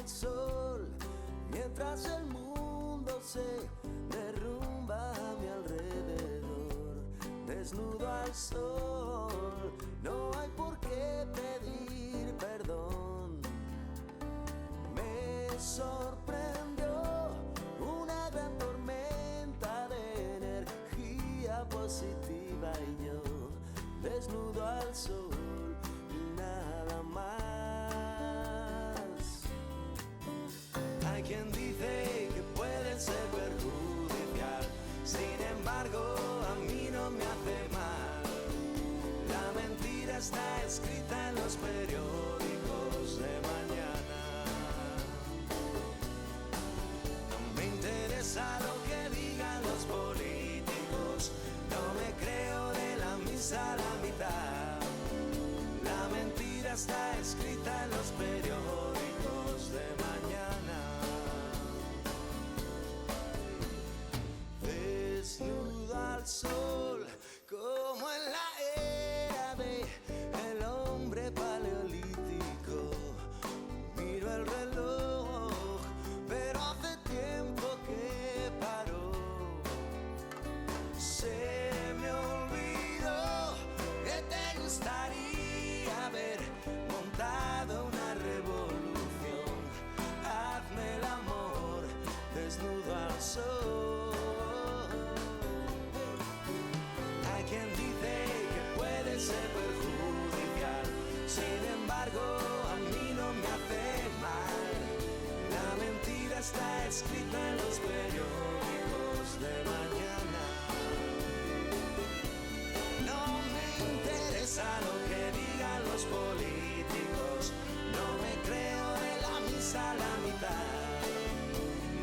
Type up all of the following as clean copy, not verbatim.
al sol, mientras el mundo se derrumba a mi alrededor. Desnudo al sol, no hay por qué pedir perdón. Me sorprendió una gran tormenta de energía positiva y yo desnudo al sol y nada más. Hay quien dice que puede ser perjudicial, sin embargo a mí no me hace mal. La mentira está escrita en los periódicos de mañana. No me interesa lo que digan los políticos, no me creo de la misa a la mitad. La mentira está escrita en los periódicos de mañana. Desnudo al sol, como en la era de el hombre paleolítico. Miro el reloj, pero hace tiempo que paró. Se me olvidó que te gustaría haber montado una revolución. Hazme el amor desnudo al sol. Hay quien dice que puede ser perjudicial, sin embargo a mí no me hace mal. La mentira está escrita en los periódicos de mañana. No me interesa lo que digan los políticos, no me creo de la misa a la mitad.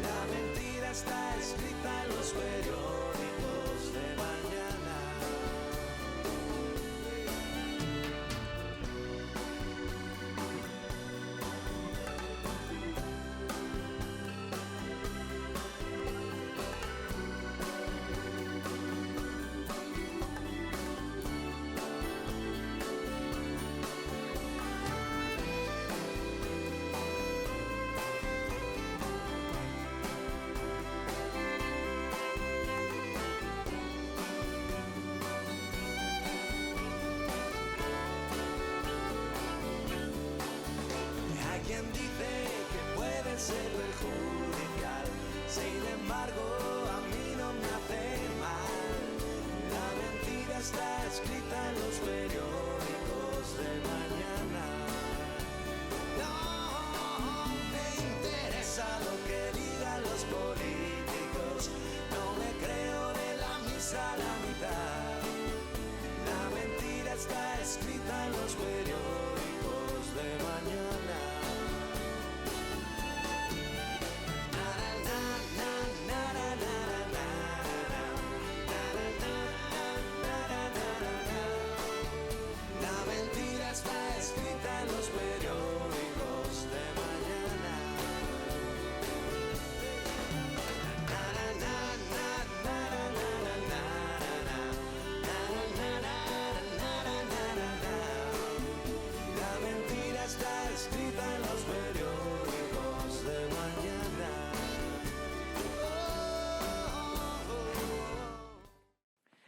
La mentira está escrita en los periódicos de mañana. Hay quien dice que puede ser perjudicial, sin embargo a mí no me hace mal. La mentira está escrita en los periódicos de mañana. No me interesa lo que digan los políticos, no me creo de la misa a la mitad. La mentira está escrita en los periódicos de mañana. La mentira está escrita en los periódicos de mañana. La mentira está escrita en los periódicos de mañana.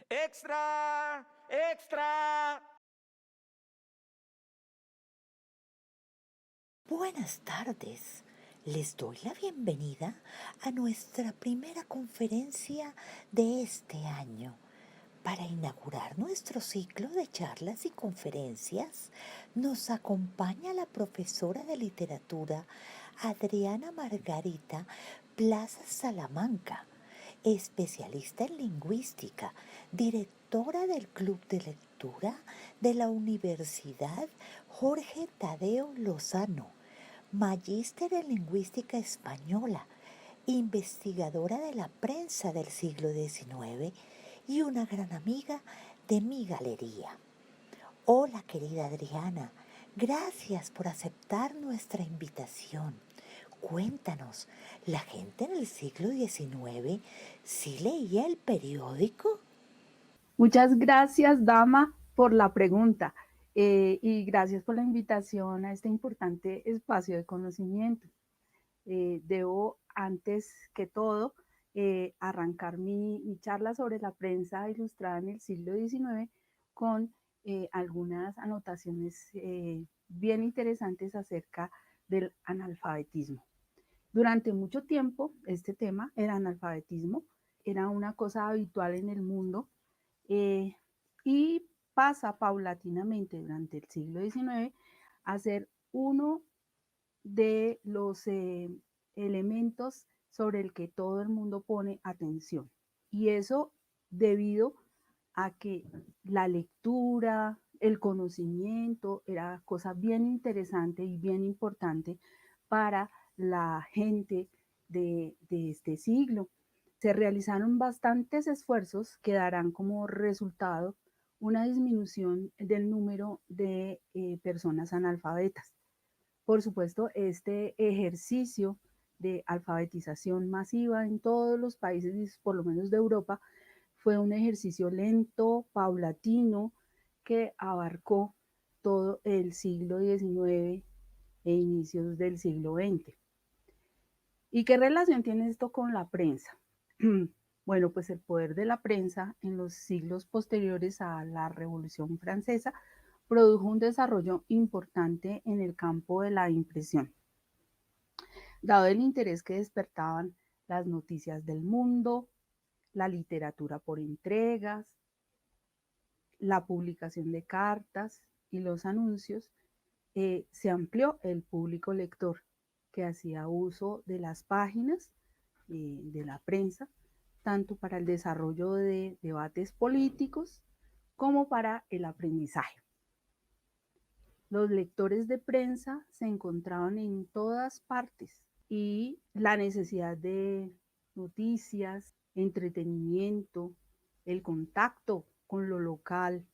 ¡Extra! ¡Extra! Buenas tardes. Les doy la bienvenida a nuestra primera conferencia de este año. Para inaugurar nuestro ciclo de charlas y conferencias, nos acompaña la profesora de literatura Adriana Margarita Plaza Salamanca, especialista en lingüística, directora del Club de Lectura de la Universidad Jorge Tadeo Lozano, magíster en lingüística española, investigadora de la prensa del siglo XIX y una gran amiga de mi galería. Hola, querida Adriana, gracias por aceptar nuestra invitación. Cuéntanos, ¿la gente en el siglo XIX sí leía el periódico? Muchas gracias, dama, por la pregunta y gracias por la invitación a este importante espacio de conocimiento. debo antes que todo arrancar mi charla sobre la prensa ilustrada en el siglo XIX con algunas anotaciones bien interesantes acerca del analfabetismo. Durante mucho tiempo este tema, el analfabetismo, era una cosa habitual en el mundo eh, y pasa paulatinamente durante el siglo XIX a ser uno de los elementos sobre el que todo el mundo pone atención. Y eso debido a que la lectura, el conocimiento era cosa bien interesante y bien importante para la gente de este siglo. Se realizaron bastantes esfuerzos que darán como resultado una disminución del número de personas analfabetas. Por supuesto, este ejercicio de alfabetización masiva en todos los países, por lo menos de Europa, fue un ejercicio lento, paulatino, que abarcó todo el siglo XIX e inicios del siglo XX. ¿Y qué relación tiene esto con la prensa? Bueno, pues el poder de la prensa en los siglos posteriores a la Revolución Francesa produjo un desarrollo importante en el campo de la impresión. Dado el interés que despertaban las noticias del mundo, la literatura por entregas, la publicación de cartas y los anuncios, se amplió el público lector que hacía uso de las páginas de la prensa, tanto para el desarrollo de debates políticos como para el aprendizaje. Los lectores de prensa se encontraban en todas partes y la necesidad de noticias, entretenimiento, el contacto con lo local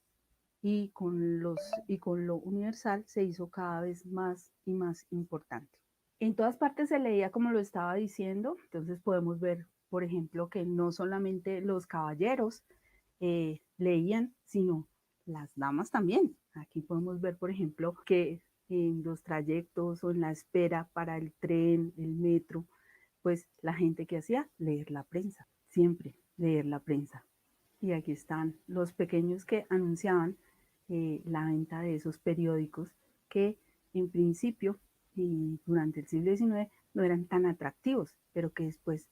y con lo universal se hizo cada vez más y más importante. En todas partes se leía como lo estaba diciendo, entonces podemos ver, por ejemplo, que no solamente los caballeros leían, sino las damas también. Aquí podemos ver, por ejemplo, que en los trayectos o en la espera para el tren, el metro, pues la gente que hacía leer la prensa, siempre leer la prensa. Y aquí están los pequeños que anunciaban la venta de esos periódicos que en principio y durante el siglo XIX no eran tan atractivos, pero que después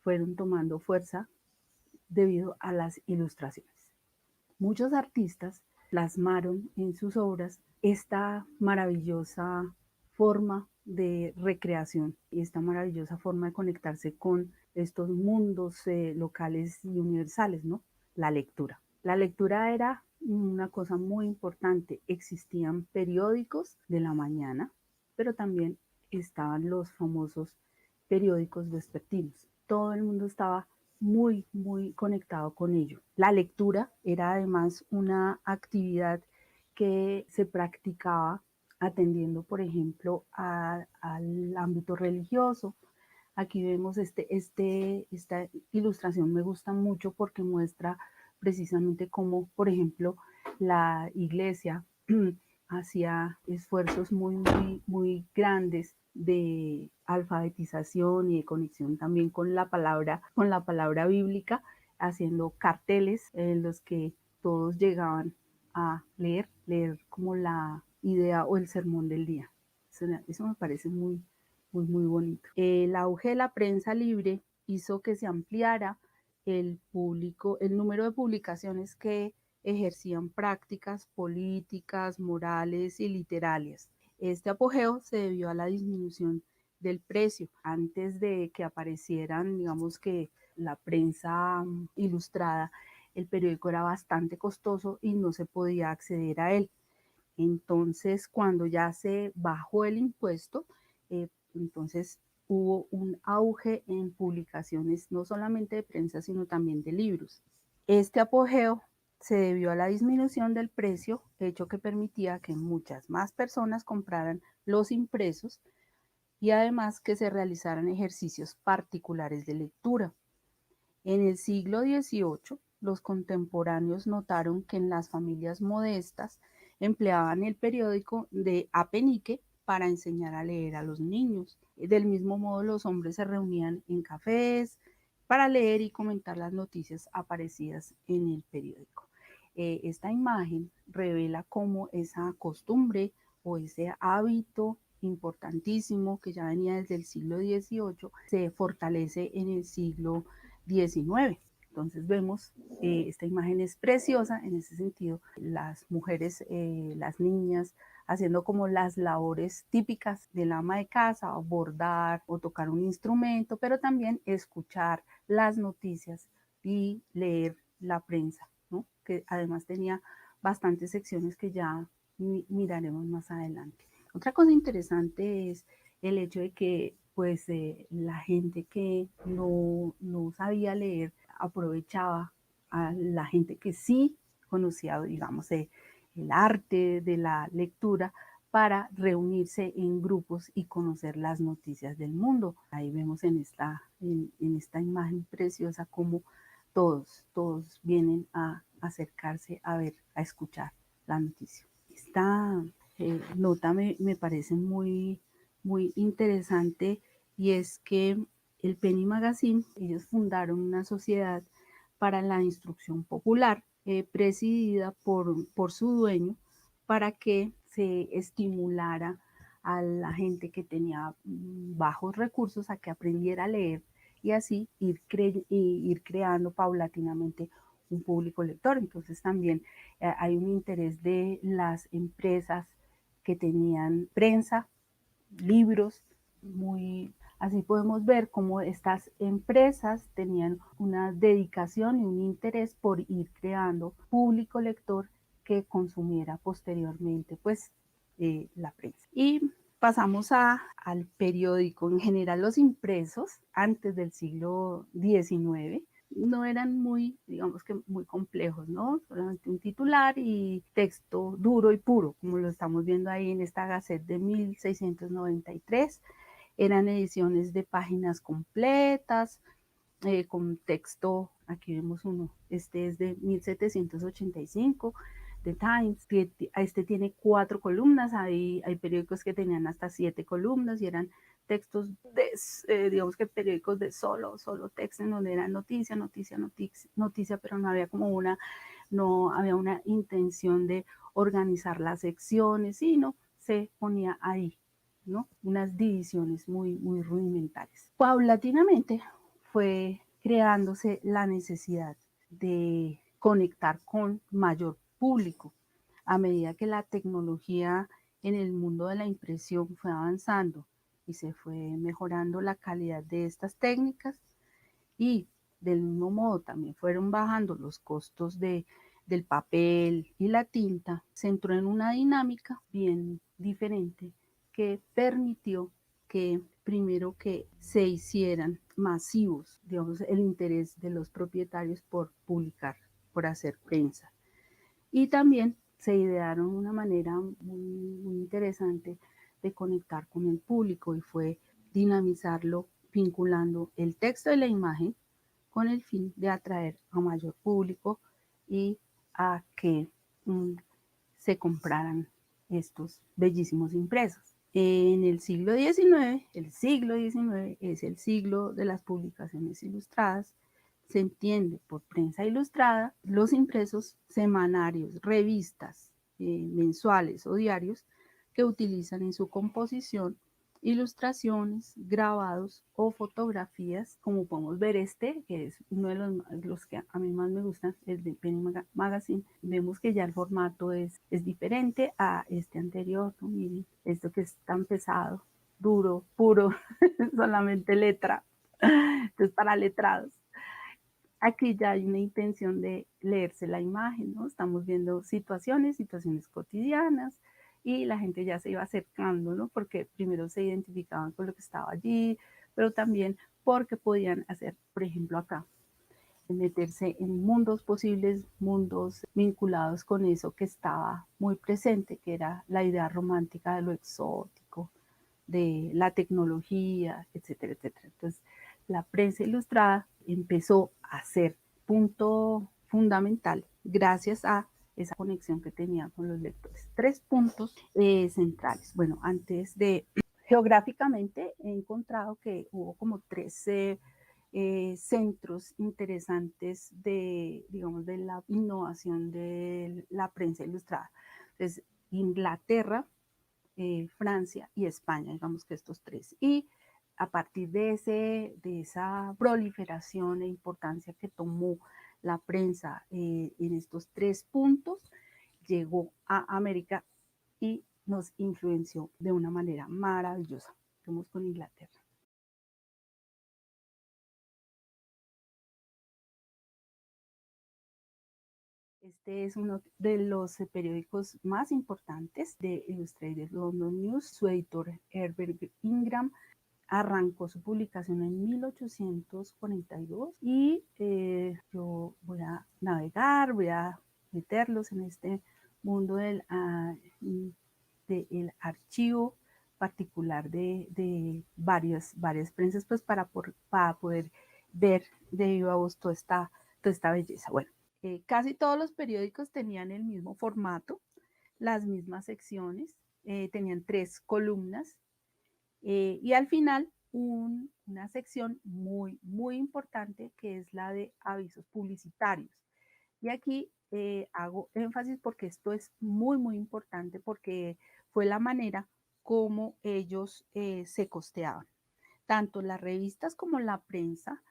fueron tomando fuerza debido a las ilustraciones. Muchos artistas plasmaron en sus obras esta maravillosa forma de recreación y esta maravillosa forma de conectarse con estos mundos locales y universales, ¿no? La lectura. La lectura era una cosa muy importante. Existían periódicos de la mañana, pero también estaban los famosos periódicos vespertinos. Todo el mundo estaba muy, muy conectado con ello. La lectura era además una actividad que se practicaba atendiendo, por ejemplo, al ámbito religioso. Aquí vemos esta ilustración, me gusta mucho porque muestra precisamente cómo, por ejemplo, la iglesia hacía esfuerzos muy, muy, muy grandes de alfabetización y de conexión también con la palabra bíblica, haciendo carteles en los que todos llegaban a leer como la idea o el sermón del día. Eso me parece muy, muy, muy bonito. El auge de la prensa libre hizo que se ampliara el número de publicaciones que ejercían prácticas políticas, morales y literarias. Este apogeo se debió a la disminución del precio. Antes de que aparecieran, digamos que la prensa ilustrada, el periódico era bastante costoso y no se podía acceder a él. Entonces, cuando ya se bajó el impuesto, entonces hubo un auge en publicaciones no solamente de prensa, sino también de libros. Este apogeo se debió a la disminución del precio, hecho que permitía que muchas más personas compraran los impresos y además que se realizaran ejercicios particulares de lectura. En el siglo XVIII, los contemporáneos notaron que en las familias modestas empleaban el periódico de a penique para enseñar a leer a los niños. Del mismo modo, los hombres se reunían en cafés para leer y comentar las noticias aparecidas en el periódico. Esta imagen revela cómo esa costumbre o ese hábito importantísimo que ya venía desde el siglo XVIII se fortalece en el siglo XIX. Entonces vemos, esta imagen es preciosa en ese sentido, las mujeres, las niñas, haciendo como las labores típicas del ama de casa, o bordar o tocar un instrumento, pero también escuchar las noticias y leer la prensa, ¿no? Que además tenía bastantes secciones que ya miraremos más adelante. Otra cosa interesante es el hecho de que pues la gente que no sabía leer aprovechaba a la gente que sí conocía, digamos, el arte de la lectura para reunirse en grupos y conocer las noticias del mundo. Ahí vemos en esta imagen preciosa cómo todos vienen a acercarse a ver, a escuchar la noticia. Esta nota me parece muy interesante, y es que el Penny Magazine, ellos fundaron una sociedad para la instrucción popular, presidida por su dueño, para que se estimulara a la gente que tenía bajos recursos a que aprendiera a leer, y así ir creando paulatinamente un público lector. Entonces también hay un interés de las empresas que tenían prensa, libros, así podemos ver cómo estas empresas tenían una dedicación y un interés por ir creando público lector que consumiera posteriormente pues la prensa. Y pasamos al periódico. En general, los impresos antes del siglo XIX no eran digamos que muy complejos, ¿no? Solamente un titular y texto duro y puro, como lo estamos viendo ahí en esta Gacette de 1693. Eran ediciones de páginas completas, con texto, aquí vemos uno, este es de 1785, The Times, este tiene 4 columnas, hay periódicos que tenían hasta 7 columnas y eran textos digamos que periódicos de solo texto, en donde era noticia, pero no había una intención de organizar las secciones, sino se ponía ahí, ¿no? Unas divisiones muy rudimentarias. Paulatinamente fue creándose la necesidad de conectar con mayor público a medida que la tecnología en el mundo de la impresión fue avanzando y se fue mejorando la calidad de estas técnicas, y del mismo modo también fueron bajando los costos del papel y la tinta. Se entró en una dinámica bien diferente que permitió que primero que se hicieran masivos, digamos, el interés de los propietarios por publicar, por hacer prensa. Y también se idearon una manera muy interesante de conectar con el público, y fue dinamizarlo vinculando el texto y la imagen con el fin de atraer a mayor público y a que se compraran estos bellísimos impresos. En el siglo XIX es el siglo de las publicaciones ilustradas. Se entiende por prensa ilustrada los impresos semanarios, revistas, mensuales o diarios que utilizan en su composición ilustraciones, grabados o fotografías, como podemos ver que es uno de los que a mí más me gustan, el de Penny Magazine. Vemos que ya el formato es diferente a este anterior, ¿no? Miren, esto que es tan pesado, duro, puro, solamente letra, entonces para letrados. Aquí ya hay una intención de leerse la imagen, ¿no? Estamos viendo situaciones cotidianas, y la gente ya se iba acercando, ¿no? Porque primero se identificaban con lo que estaba allí, pero también porque podían hacer, por ejemplo acá, meterse en mundos posibles, mundos vinculados con eso que estaba muy presente, que era la idea romántica de lo exótico, de la tecnología, etcétera, etcétera. Entonces, la prensa ilustrada empezó a ser punto fundamental gracias a esa conexión que tenía con los lectores. 3 puntos centrales. Bueno, antes de geográficamente he encontrado que hubo como 13 centros interesantes de, digamos, de la innovación de la prensa ilustrada. Entonces, Inglaterra, Francia y España, digamos que estos tres. Y a partir de esa proliferación e importancia que tomó la prensa en estos 3 puntos, llegó a América y nos influenció de una manera maravillosa. Vamos con Inglaterra. Este es uno de los periódicos más importantes de Illustrated London News. Su editor, Herbert Ingram, arrancó su publicación en 1842 y yo voy a navegar, voy a meterlos en este mundo del archivo particular de varias prensas, pues para poder ver de viva voz toda esta belleza. Bueno, casi todos los periódicos tenían el mismo formato, las mismas secciones, tenían 3 columnas y al final una sección muy, muy importante que es la de avisos publicitarios. Y aquí hago énfasis porque esto es muy, muy importante porque fue la manera como ellos se costeaban. Tanto las revistas como la prensa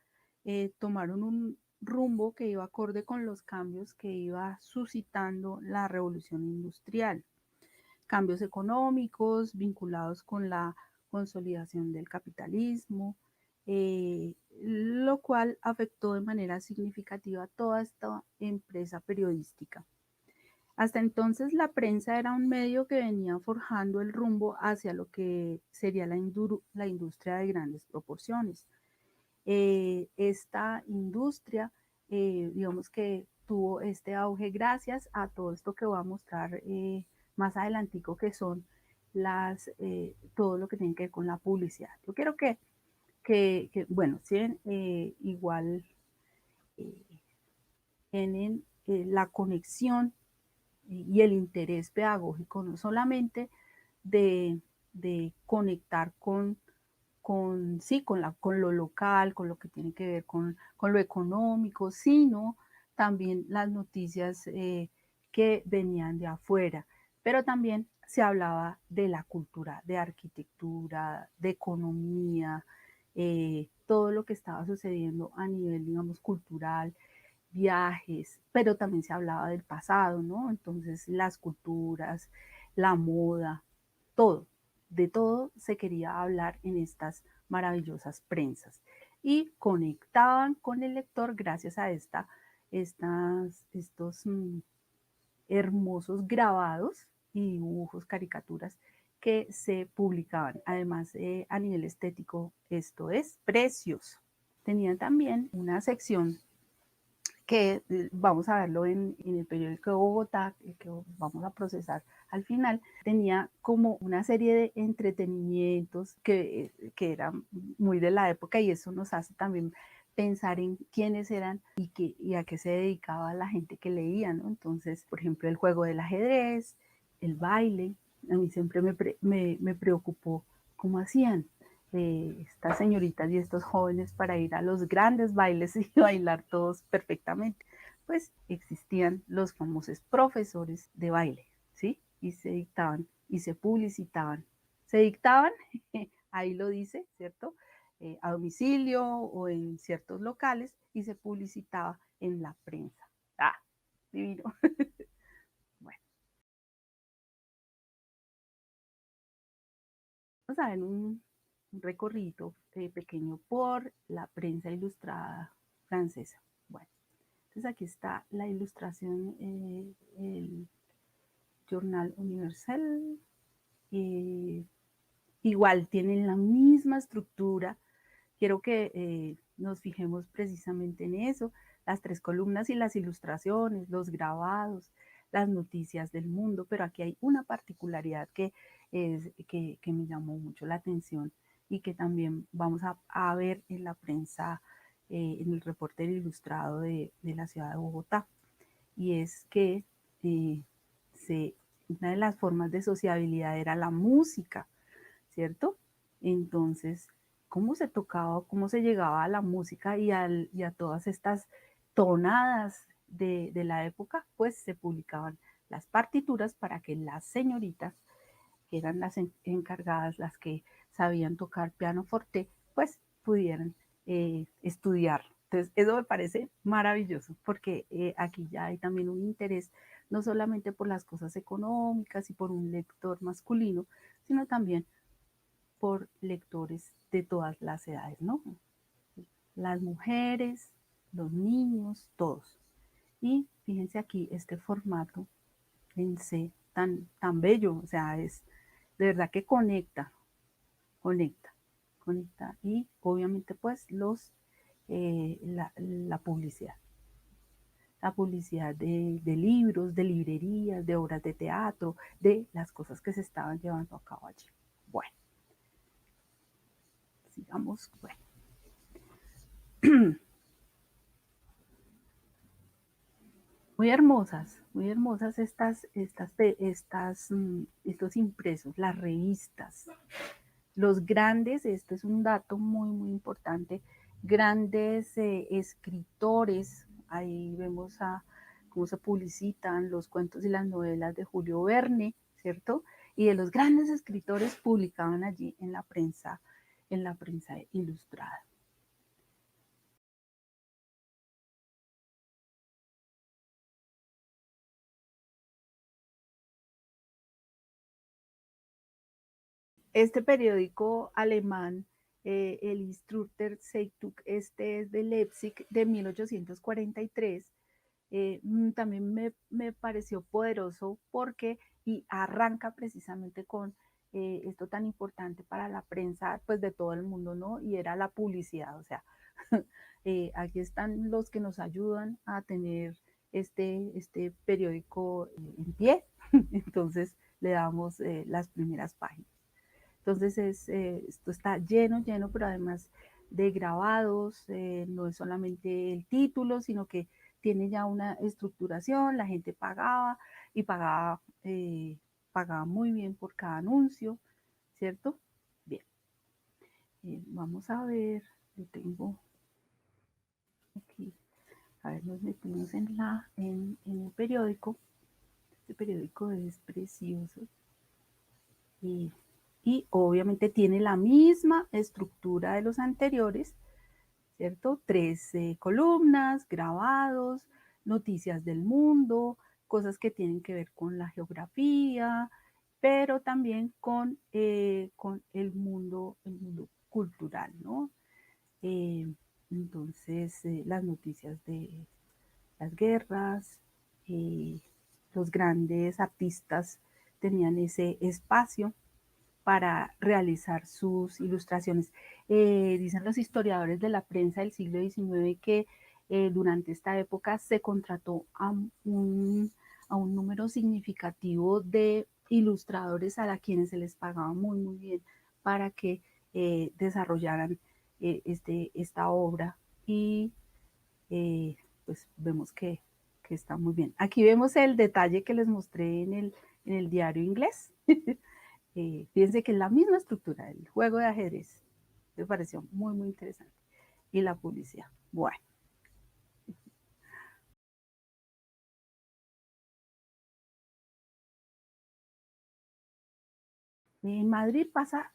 tomaron un rumbo que iba acorde con los cambios que iba suscitando la revolución industrial. Cambios económicos vinculados con la consolidación del capitalismo, lo cual afectó de manera significativa toda esta empresa periodística. Hasta entonces la prensa era un medio que venía forjando el rumbo hacia lo que sería la industria de grandes proporciones. Esta industria, digamos que tuvo este auge gracias a todo esto que voy a mostrar más adelantico, que son todo lo que tiene que ver con la publicidad. Yo quiero que bueno, ¿sí? Igual tienen la conexión y el interés pedagógico, no solamente de conectar sí, con lo local, con lo que tiene que ver con lo económico, sino también las noticias que venían de afuera. Pero también se hablaba de la cultura, de arquitectura, de economía, todo lo que estaba sucediendo a nivel, digamos, cultural, viajes, pero también se hablaba del pasado, ¿no? Entonces las culturas, la moda, todo, de todo se quería hablar en estas maravillosas prensas y conectaban con el lector gracias a estos hermosos grabados y dibujos, caricaturas que se publicaban. Además, a nivel estético, esto es precioso. Tenían también una sección que vamos a verlo en el periódico de Bogotá, que vamos a procesar al final, tenía como una serie de entretenimientos que eran muy de la época y eso nos hace también pensar en quiénes eran y a qué se dedicaba la gente que leía, ¿no? Entonces, por ejemplo, el juego del ajedrez, el baile, a mí siempre me preocupó cómo hacían estas señoritas y estos jóvenes para ir a los grandes bailes y bailar todos perfectamente. Pues existían los famosos profesores de baile, ¿sí? Y se dictaban y se publicitaban. Se dictaban, ahí lo dice, ¿cierto? A domicilio o en ciertos locales y se publicitaba en la prensa. ¡Ah! Divino. Bueno, vamos a ver un recorrido pequeño por la prensa ilustrada francesa. Bueno, entonces aquí está la ilustración, el Journal Universel. Igual tienen la misma estructura. Quiero que nos fijemos precisamente en eso, las 3 columnas y las ilustraciones, los grabados, las noticias del mundo, pero aquí hay una particularidad que me llamó mucho la atención y que también vamos a ver en la prensa, en el reportero ilustrado de la ciudad de Bogotá, y es que una de las formas de sociabilidad era la música, ¿cierto? Entonces, ¿cómo se tocaba, cómo se llegaba a la música y a todas estas tonadas de la época? Pues se publicaban las partituras para que las señoritas, que eran las encargadas, las que sabían tocar pianoforte, pues pudieran estudiar. Entonces, eso me parece maravilloso, porque aquí ya hay también un interés, no solamente por las cosas económicas y por un lector masculino, sino también por lectores de todas las edades, ¿no? Las mujeres, los niños, todos. Y fíjense aquí este formato en C tan bello, o sea, es de verdad que conecta, conecta. Y obviamente pues la publicidad. La publicidad de libros, de librerías, de obras de teatro, de las cosas que se estaban llevando a cabo allí. Bueno, sigamos. Bueno. Muy hermosas estos impresos, las revistas, los grandes, esto es un dato muy importante, grandes escritores, ahí vemos cómo se publicitan los cuentos y las novelas de Julio Verne, ¿cierto? Y de los grandes escritores publicaban allí en la prensa ilustrada. Este periódico alemán, el Instructer Zeitung, este es de Leipzig de 1843, también me pareció poderoso porque y arranca precisamente con esto tan importante para la prensa pues de todo el mundo, ¿no? Y era la publicidad, o sea, aquí están los que nos ayudan a tener este periódico en pie, entonces le damos las primeras páginas. Entonces esto está lleno, pero además de grabados, no es solamente el título, sino que tiene ya una estructuración, la gente pagaba y pagaba muy bien por cada anuncio, ¿cierto? Bien, vamos a ver, yo tengo aquí, a ver, nos metimos en el periódico, este periódico es precioso y y obviamente tiene la misma estructura de los anteriores, ¿cierto? 13 columnas, grabados, noticias del mundo, cosas que tienen que ver con la geografía, pero también con el mundo cultural, ¿no? Eh, entonces, las noticias de las guerras, eh, los grandes artistas tenían ese espacio para realizar sus ilustraciones. Dicen los historiadores de la prensa del siglo XIX que durante esta época se contrató a un número significativo de ilustradores a quienes se les pagaba muy bien para que desarrollaran esta obra y pues vemos que está muy bien. Aquí vemos el detalle que les mostré en el diario inglés. Fíjense que es la misma estructura, el juego de ajedrez. Me pareció muy interesante. Y la publicidad. Bueno. En Madrid pasa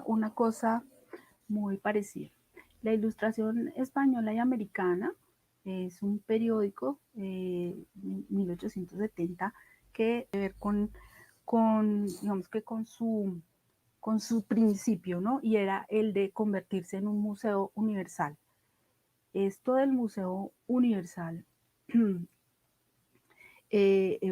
una cosa muy parecida. La Ilustración Española y Americana es un periódico 1870 que tiene que ver digamos que con su principio, ¿no? Y era el de convertirse en un museo universal. Esto del Museo Universal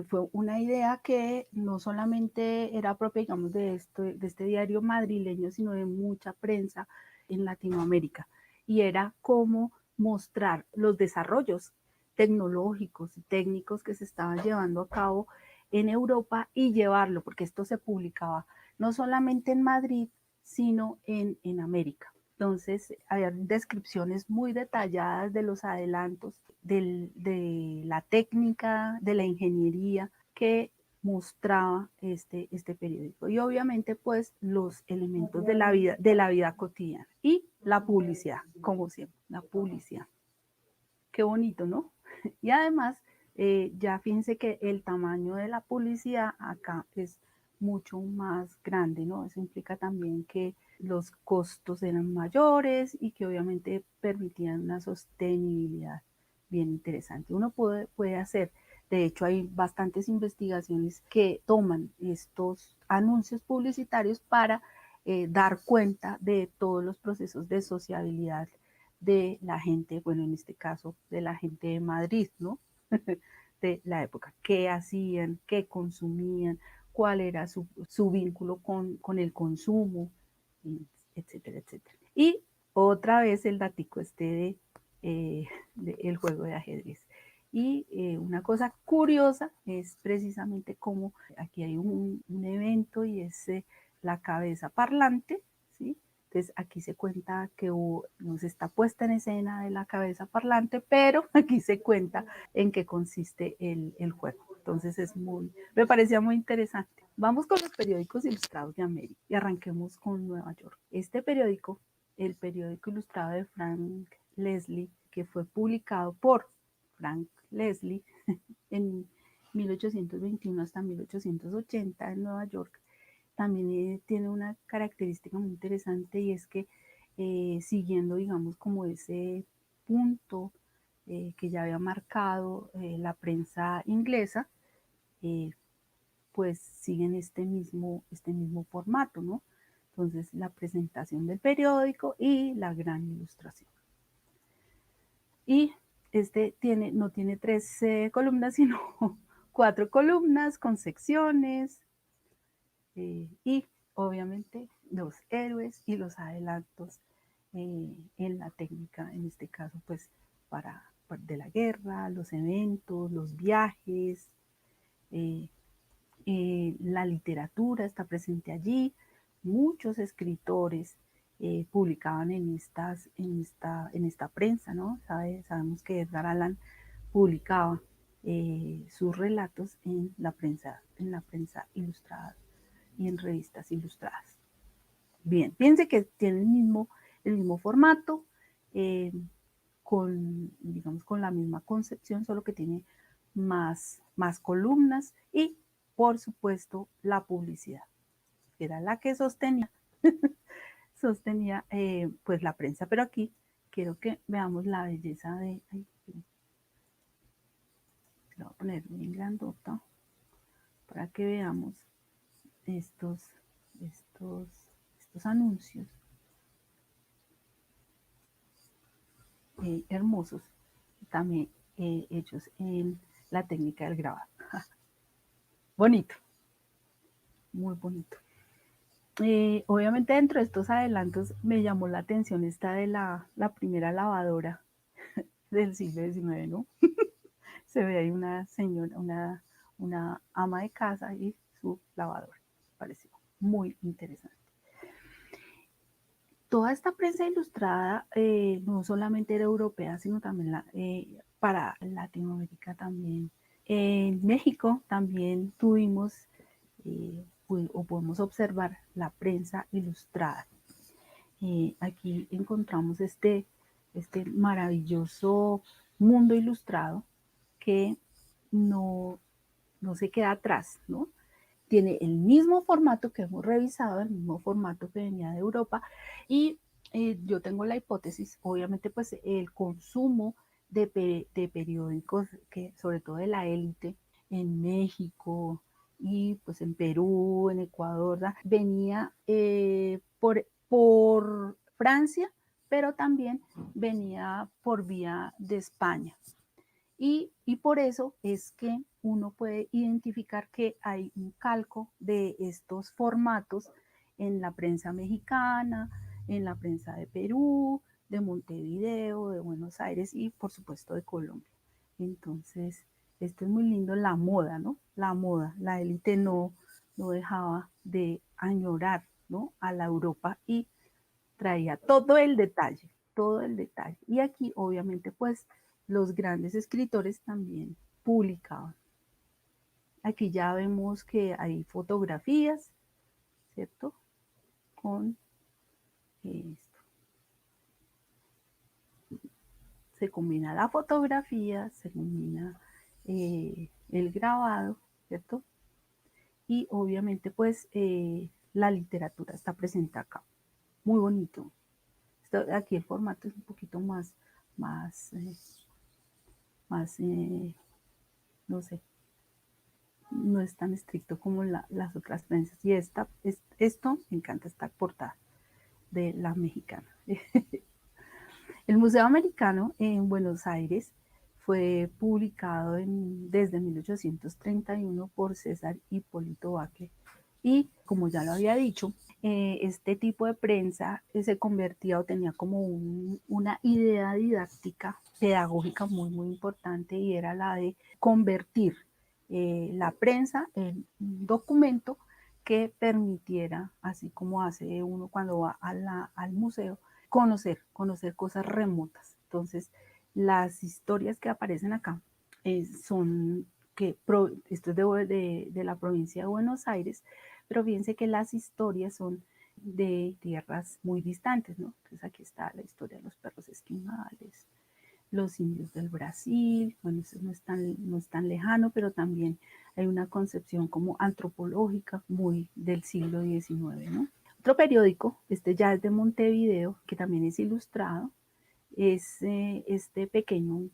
fue una idea que no solamente era propia, digamos, de este diario madrileño, sino de mucha prensa en Latinoamérica. Y era cómo mostrar los desarrollos tecnológicos y técnicos que se estaban llevando a cabo en Europa y llevarlo, porque esto se publicaba no solamente en Madrid, sino en América. Entonces, había descripciones muy detalladas de los adelantos, de la técnica, de la ingeniería que mostraba este periódico. Y obviamente, pues, los elementos de la vida cotidiana. Y la publicidad, como siempre, la publicidad. Qué bonito, ¿no? Y además, ya fíjense que el tamaño de la publicidad acá es mucho más grande, ¿no? Eso implica también que los costos eran mayores y que obviamente permitían una sostenibilidad bien interesante. Uno puede hacer, de hecho hay bastantes investigaciones que toman estos anuncios publicitarios para dar cuenta de todos los procesos de sociabilidad de la gente, bueno, en este caso de la gente de Madrid, ¿no? De la época, qué hacían, qué consumían, cuál era su vínculo con el consumo, etcétera, etcétera. Y otra vez el datico de el juego de ajedrez. Y una cosa curiosa es precisamente cómo aquí hay un evento y es la cabeza parlante, ¿sí? Entonces aquí se cuenta que no se está puesta en escena de la cabeza parlante, pero aquí se cuenta en qué consiste el juego. Entonces me parecía muy interesante. Vamos con los periódicos ilustrados de América y arranquemos con Nueva York. Este periódico, el periódico ilustrado de Frank Leslie, que fue publicado por Frank Leslie en 1821 hasta 1880 en Nueva York, también tiene una característica muy interesante y es que siguiendo, digamos, como ese punto que ya había marcado la prensa inglesa, pues siguen este mismo formato, ¿no? Entonces, la presentación del periódico y la gran ilustración. Y no tiene 13 columnas, sino 4 columnas con secciones, y obviamente los héroes y los adelantos en la técnica, en este caso, pues de la guerra, los eventos, los viajes, eh, la literatura está presente allí. Muchos escritores publicaban en esta prensa, ¿no? Sabemos que Edgar Allan publicaba sus relatos en la prensa ilustrada y en revistas ilustradas. Bien, piense que tiene el mismo formato, digamos, con la misma concepción, solo que tiene más columnas y, por supuesto, la publicidad, que era la que sostenía pues la prensa. Pero aquí quiero que veamos la belleza lo voy a poner bien grandota para que veamos estos anuncios hermosos, también hechos en la técnica del grabado. Bonito, muy bonito. Obviamente dentro de estos adelantos me llamó la atención esta de la primera lavadora del siglo XIX, ¿no? Se ve ahí una señora, una ama de casa y su lavadora. Pareció muy interesante. Toda esta prensa ilustrada no solamente era europea, sino también para Latinoamérica también. En México también tuvimos o podemos observar la prensa ilustrada. Aquí encontramos este maravilloso mundo ilustrado que no se queda atrás, ¿no? Tiene el mismo formato que hemos revisado, el mismo formato que venía de Europa, y yo tengo la hipótesis, obviamente, pues el consumo de periódicos, que sobre todo de la élite en México y pues en Perú, en Ecuador, ¿verdad? Venía por Francia, pero también venía por vía de España. Y por eso es que uno puede identificar que hay un calco de estos formatos en la prensa mexicana, en la prensa de Perú, de Montevideo, de Buenos Aires y por supuesto de Colombia. Entonces, esto es muy lindo, la moda, ¿no? La moda, la élite no dejaba de añorar, ¿no? A la Europa y traía todo el detalle, todo el detalle. Y aquí obviamente pues los grandes escritores también publicaban. Aquí ya vemos que hay fotografías, ¿cierto? Con esto. Se combina la fotografía, se combina el grabado, ¿cierto? Y obviamente pues la literatura está presente acá. Muy bonito. Aquí el formato es un poquito más, no sé, no es tan estricto como las otras prensas. Y esto me encanta, esta portada de la mexicana. El Museo Americano en Buenos Aires fue publicado desde 1831 por César Hipólito Bacle. Y como ya lo había dicho, este tipo de prensa se convertía o tenía como una idea didáctica, pedagógica muy importante, y era la de convertir la prensa en un documento que permitiera, así como hace uno cuando va al museo, conocer cosas remotas. Entonces, las historias que aparecen acá son esto es de la provincia de Buenos Aires, pero fíjense que las historias son de tierras muy distantes, ¿no? Entonces aquí está la historia de los perros esquimales, los indios del Brasil, bueno, eso no es tan lejano, pero también hay una concepción como antropológica muy del siglo XIX, ¿no? Otro periódico, este ya es de Montevideo, que también es ilustrado, es este pequeño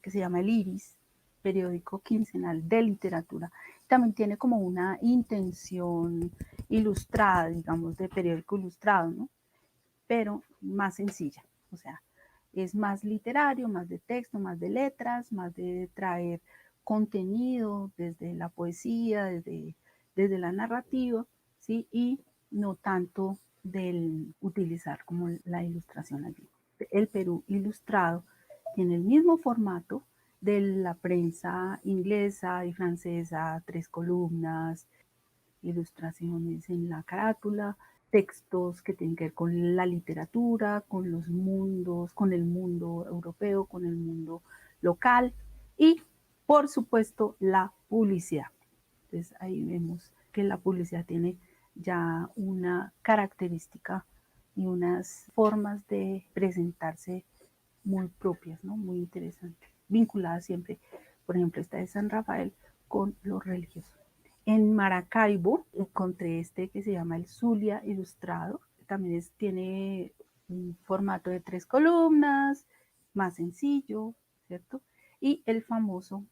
que se llama El Iris, periódico quincenal de literatura. También tiene como una intención ilustrada, digamos, de periódico ilustrado, ¿no? Pero más sencilla, o sea, es más literario, más de texto, más de letras, más de traer contenido desde la poesía, desde la narrativa, ¿sí? Y no tanto del utilizar como la ilustración allí. El Perú Ilustrado tiene el mismo formato de la prensa inglesa y francesa, 3 columnas, ilustraciones en la carátula, textos que tienen que ver con la literatura, con los mundos, con el mundo europeo, con el mundo local y, por supuesto, la publicidad. Entonces ahí vemos que la publicidad tiene ya una característica y unas formas de presentarse muy propias, ¿no? Muy interesantes, vinculadas siempre, por ejemplo, esta de San Rafael con lo religioso. En Maracaibo encontré este que se llama el Zulia Ilustrado, también tiene un formato de 3 columnas, más sencillo, ¿cierto? Y el famoso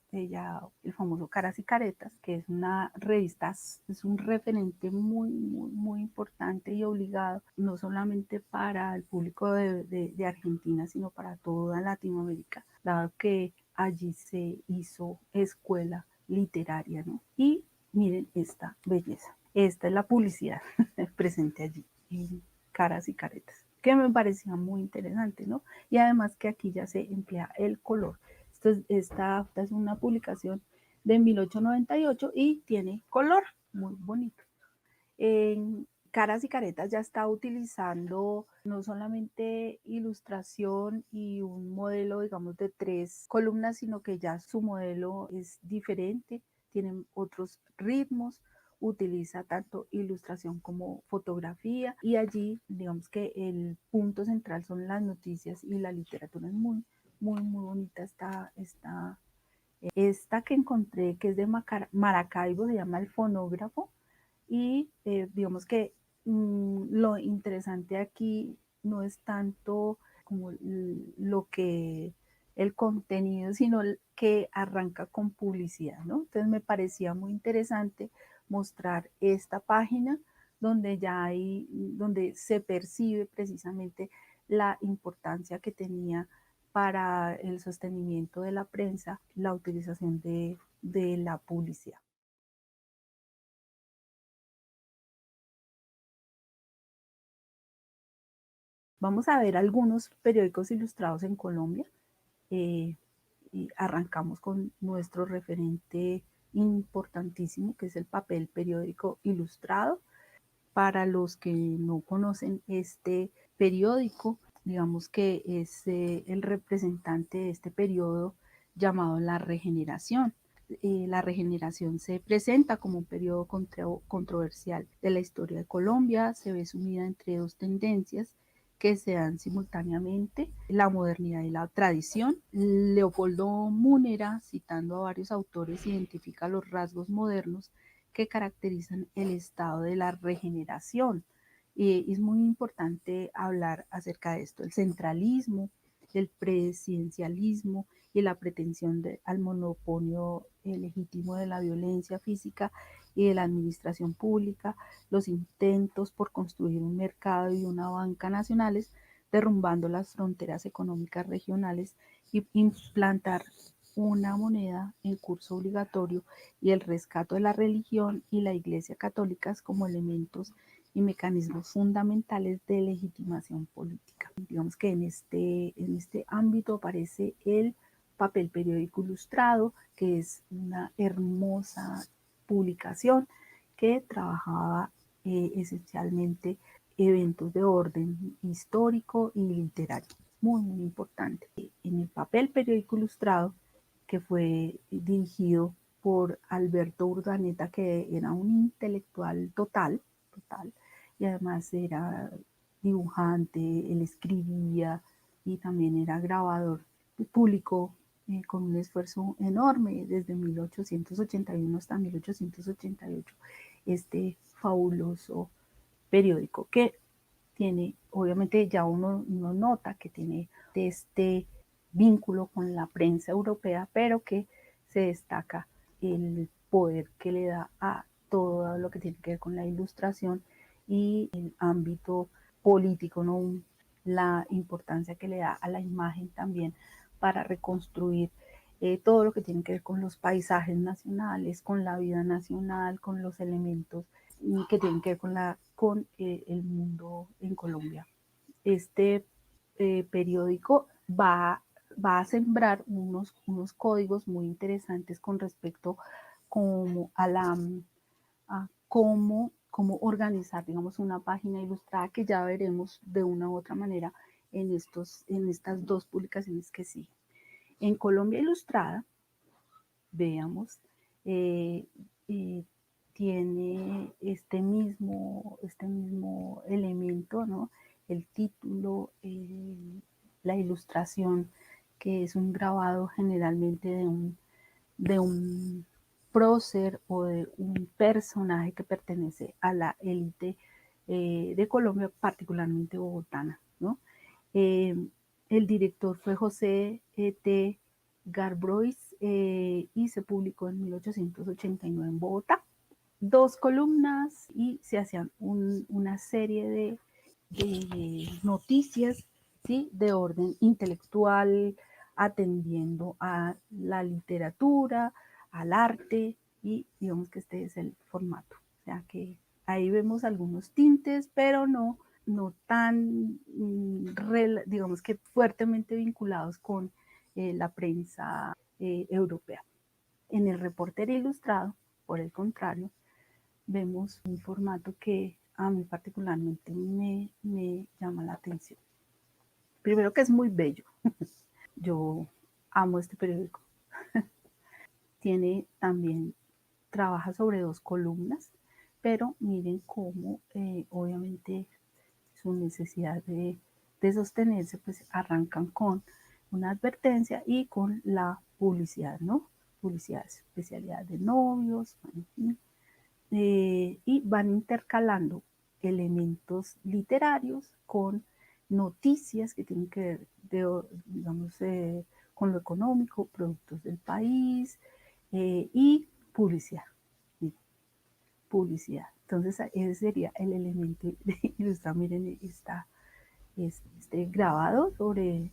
Caras y Caretas, que es una revista, es un referente muy importante y obligado, no solamente para el público de Argentina, sino para toda Latinoamérica, dado que allí se hizo escuela literaria, ¿no? Y miren esta belleza. Esta es la publicidad presente allí, en Caras y Caretas, que me parecía muy interesante, ¿no? Y además que aquí ya se emplea el color. Esta es una publicación de 1898 y tiene color muy bonito. En Caras y Caretas ya está utilizando no solamente ilustración y un modelo, digamos, de 3 columnas, sino que ya su modelo es diferente, tienen otros ritmos, utiliza tanto ilustración como fotografía, y allí digamos que el punto central son las noticias y la literatura. Es muy bonita esta que encontré, que es de Maracaibo, se llama El Fonógrafo. Y digamos que lo interesante aquí no es tanto como lo que el contenido, sino que arranca con publicidad, ¿no? Entonces me parecía muy interesante mostrar esta página donde se percibe precisamente la importancia que tenía para el sostenimiento de la prensa la utilización de la publicidad. Vamos a ver algunos periódicos ilustrados en Colombia. Y arrancamos con nuestro referente importantísimo, que es el papel periódico ilustrado. Para los que no conocen este periódico, digamos que es el representante de este periodo llamado la Regeneración. La Regeneración se presenta como un periodo controversial de la historia de Colombia, se ve sumida entre dos tendencias que se dan simultáneamente, la modernidad y la tradición. Leopoldo Múnera, citando a varios autores, identifica los rasgos modernos que caracterizan el estado de la regeneración. Y es muy importante hablar acerca de esto, el centralismo, el presidencialismo y la pretensión al monopolio legítimo de la violencia física y de la administración pública, los intentos por construir un mercado y una banca nacionales, derrumbando las fronteras económicas regionales y implantar una moneda en curso obligatorio y el rescate de la religión y la Iglesia católicas como elementos y mecanismos fundamentales de legitimación política. Digamos que en este ámbito aparece el papel periódico ilustrado, que es una hermosa publicación que trabajaba esencialmente eventos de orden histórico y literario. Muy, muy importante. En el papel periódico ilustrado, que fue dirigido por Alberto Urdaneta, que era un intelectual total, y además era dibujante, él escribía y también era grabador público con un esfuerzo enorme desde 1881 hasta 1888, este fabuloso periódico que tiene, obviamente ya uno nota que tiene este vínculo con la prensa europea, pero que se destaca el poder que le da a todo lo que tiene que ver con la ilustración y el ámbito político, ¿no? La importancia que le da a la imagen también para reconstruir todo lo que tiene que ver con los paisajes nacionales, con la vida nacional, con los elementos que tienen que ver con el mundo en Colombia. Este periódico va a sembrar unos códigos muy interesantes con respecto como a cómo organizar, digamos, una página ilustrada, que ya veremos de una u otra manera en estas dos publicaciones que siguen. En Colombia Ilustrada, veamos, eh, eh, tiene este mismo elemento, ¿no? El título, la ilustración, que es un grabado generalmente de un prócer o de un personaje que pertenece a la élite de Colombia, particularmente bogotana, ¿no? Eh, el director fue José T. Garbrois y se publicó en 1889 en Bogotá. Dos columnas y se hacían una serie de noticias, ¿sí? De orden intelectual, atendiendo a la literatura, al arte, y digamos que este es el formato. O sea que ahí vemos algunos tintes, pero no tan, digamos que fuertemente vinculados con la prensa europea. En el Reportero Ilustrado, por el contrario, vemos un formato que a mí particularmente me llama la atención. Primero que es muy bello. Yo amo este periódico. Tiene también, trabaja sobre dos columnas, pero miren cómo obviamente su necesidad de sostenerse, pues arrancan con una advertencia y con la publicidad, ¿no? Publicidad, especialidad de novios, y van intercalando elementos literarios con noticias que tienen que ver, digamos, con lo económico, productos del país y publicidad. ¿Sí? Publicidad. Entonces, ese sería el elemento ilustrado. Miren, este grabado sobre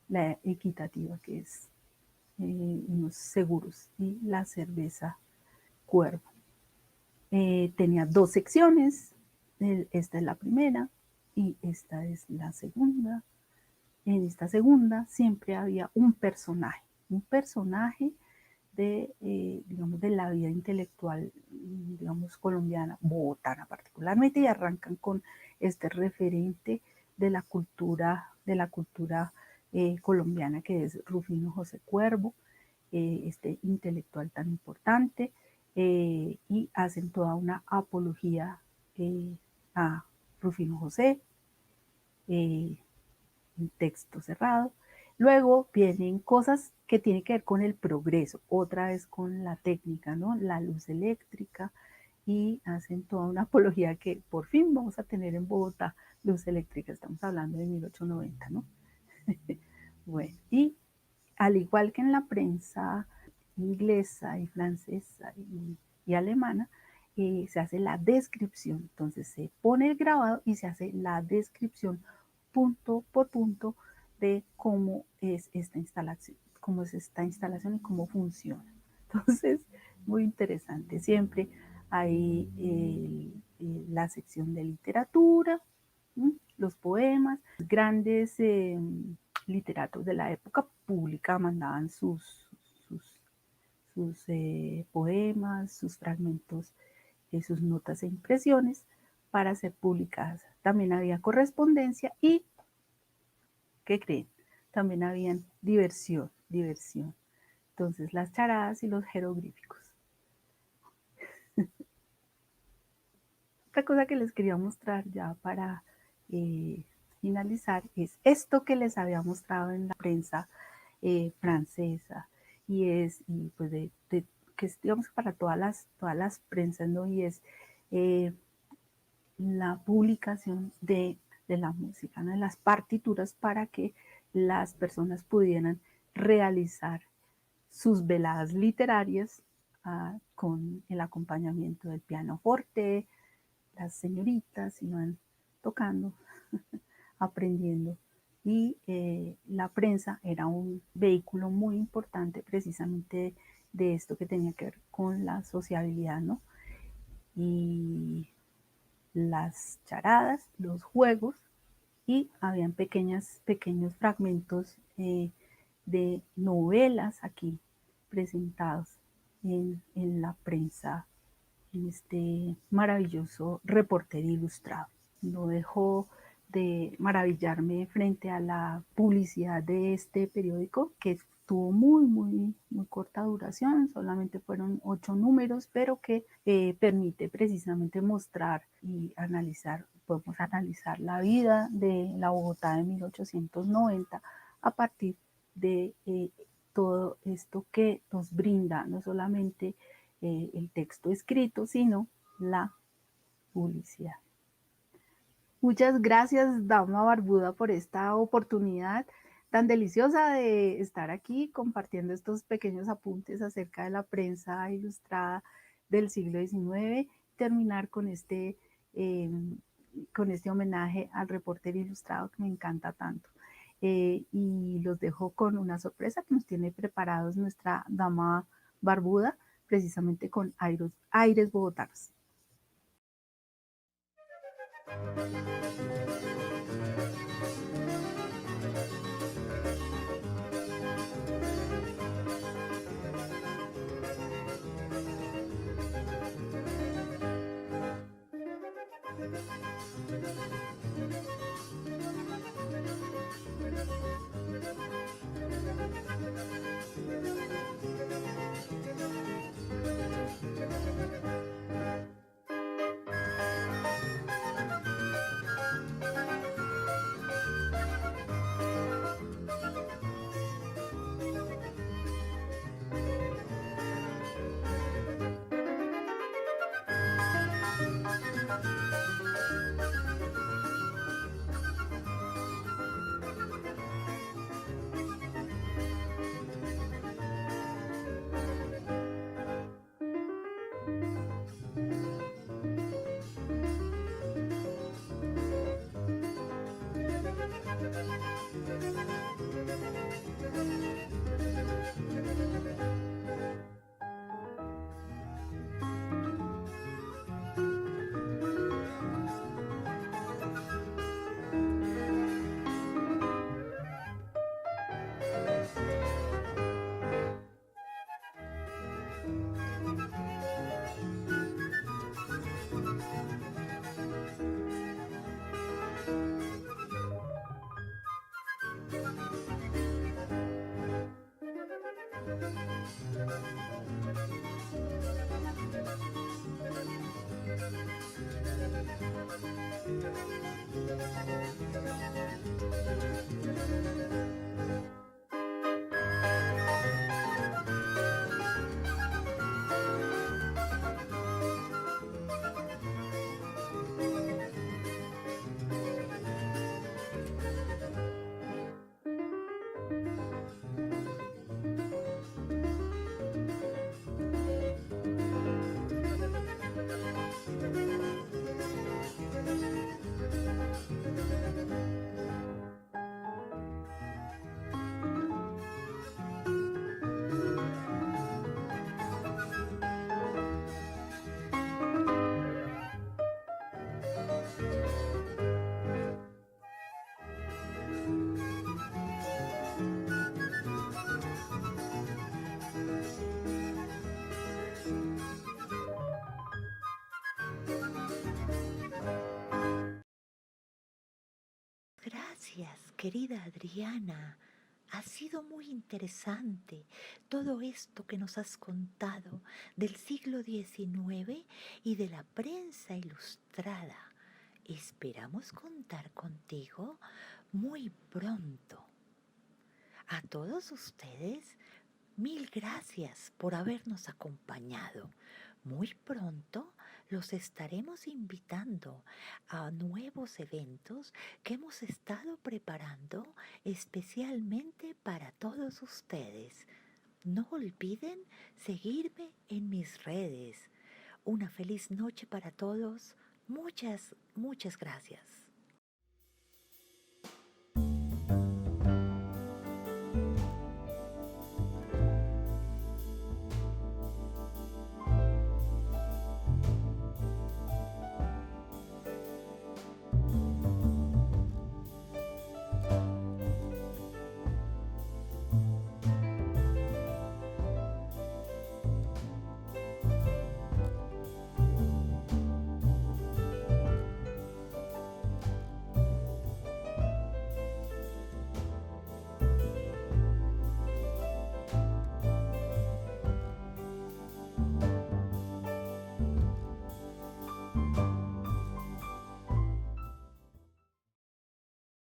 la equitativa, que es unos seguros, y la cerveza Cuervo. Tenía dos secciones, esta es la primera y esta es la segunda. En esta segunda siempre había un personaje digamos, de la vida intelectual, digamos, colombiana, bogotana particularmente, y arrancan con este referente de la cultura colombiana, que es Rufino José Cuervo, este intelectual tan importante, y hacen toda una apología a Rufino José, en texto cerrado. Luego vienen cosas que tienen que ver con el progreso, otra vez con la técnica, ¿no? La luz eléctrica, y hacen toda una apología que por fin vamos a tener en Bogotá luz eléctrica. Estamos hablando de 1890, ¿no? Bueno, y al igual que en la prensa inglesa y francesa y alemana, se hace la descripción. Entonces se pone el grabado y se hace la descripción punto por punto de cómo es esta instalación y cómo funciona. Entonces, muy interesante. Siempre hay la sección de literatura, los poemas, grandes literatos de la época pública mandaban sus poemas, sus fragmentos, sus notas e impresiones para ser publicadas. También había correspondencia y, ¿qué creen? También había diversión. Entonces, las charadas y los jeroglíficos. Otra cosa que les quería mostrar ya para finalizar es esto que les había mostrado en la prensa francesa, y pues que es, digamos, para todas las prensas, ¿no? Y es la publicación de la música, ¿no? De las partituras, para que las personas pudieran realizar sus veladas literarias con el acompañamiento del pianoforte. Las señoritas iban tocando, aprendiendo, y la prensa era un vehículo muy importante precisamente de esto que tenía que ver con la sociabilidad, ¿no? Y las charadas, los juegos, y habían pequeños fragmentos de novelas aquí presentados en la prensa, en este maravilloso reportería ilustrado. No dejo de maravillarme frente a la publicidad de este periódico, que tuvo muy corta duración, solamente fueron 8 números, pero que permite precisamente mostrar y analizar, podemos analizar la vida de la Bogotá de 1890 a partir de todo esto que nos brinda no solamente el texto escrito, sino la publicidad. Muchas gracias, Dama Barbuda, por esta oportunidad tan deliciosa de estar aquí compartiendo estos pequeños apuntes acerca de la prensa ilustrada del siglo XIX, terminar con este homenaje al reportero ilustrado que me encanta tanto. Y los dejo con una sorpresa que nos tiene preparados nuestra Dama Barbuda, precisamente con aires bogotanos. gracias, querida Adriana. Ha sido muy interesante todo esto que nos has contado del siglo XIX y de la prensa ilustrada. Esperamos contar contigo muy pronto. A todos ustedes, mil gracias por habernos acompañado. Muy pronto los estaremos invitando a nuevos eventos que hemos estado preparando especialmente para todos ustedes. No olviden seguirme en mis redes. Una feliz noche para todos. Muchas, muchas gracias.